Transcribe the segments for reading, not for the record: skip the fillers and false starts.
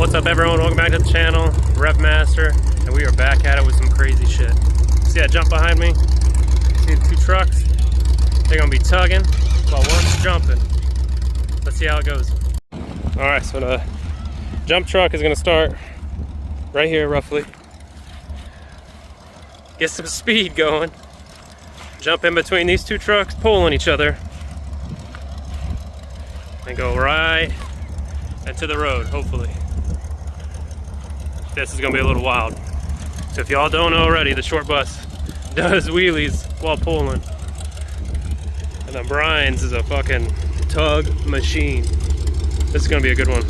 What's up everyone, welcome back to the channel, Rev Master, and we are back at it with some crazy shit. See that jump behind me? See the two trucks? They're gonna be tugging while one's jumping. Let's see how it goes. Alright, so the jump truck is gonna start right here roughly. Get some speed going. Jump in between these two trucks, pulling each other. And go right into the road, hopefully. This is gonna be a little wild. So if y'all don't know already, the short bus does wheelies while pulling. And then Brian's is a fucking tug machine. This is gonna be a good one.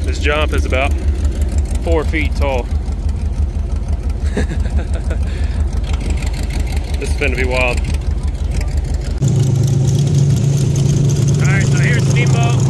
This jump is about 4 feet tall. This is gonna be wild. Alright, so here's Steamboat.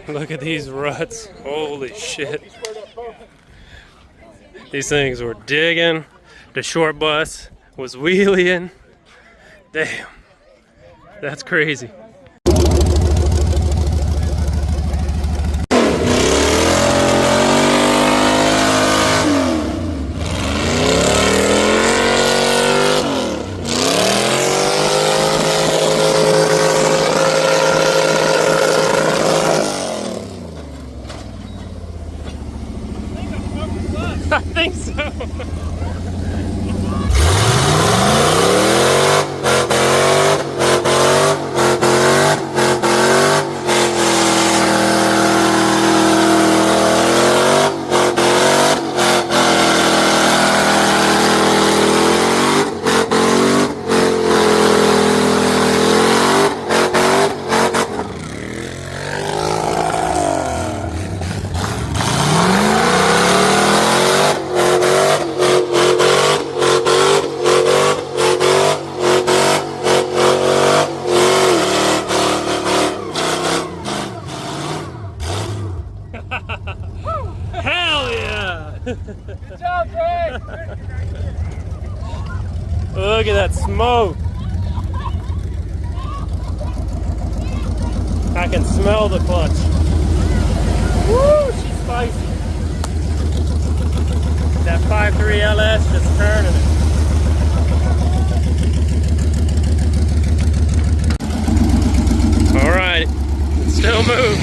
Look at these ruts. Holy shit. These things were digging. The short bus was wheeling. Damn. That's crazy. I think so. Hell yeah! Good job, Trey! Look at that smoke! I can smell the clutch. Woo! She's spicy. That 5.3 LS just turning it. Alright, still move.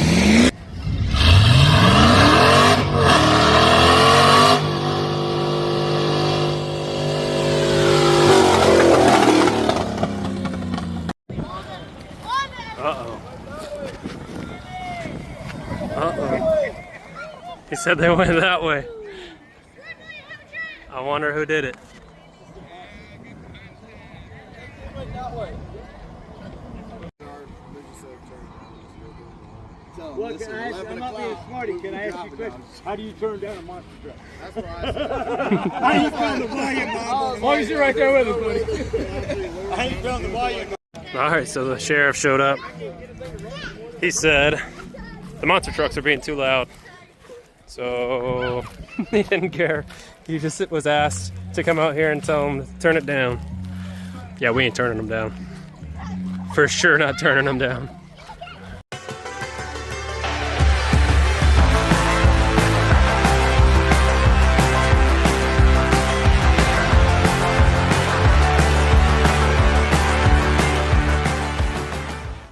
Uh-oh. He said they went that way. I wonder who did it. Look, I'm not being smarty. Can I ask you a question? How do you turn down a monster truck? That's what I said. I ain't found the volume knob. As long as you're right there with us, buddy. I ain't found the volume knob. Alright, so the sheriff showed up. He said the monster trucks are being too loud. So he didn't care. He just was asked to come out here and tell him to turn it down. Yeah, we ain't turning them down. For sure not turning them down.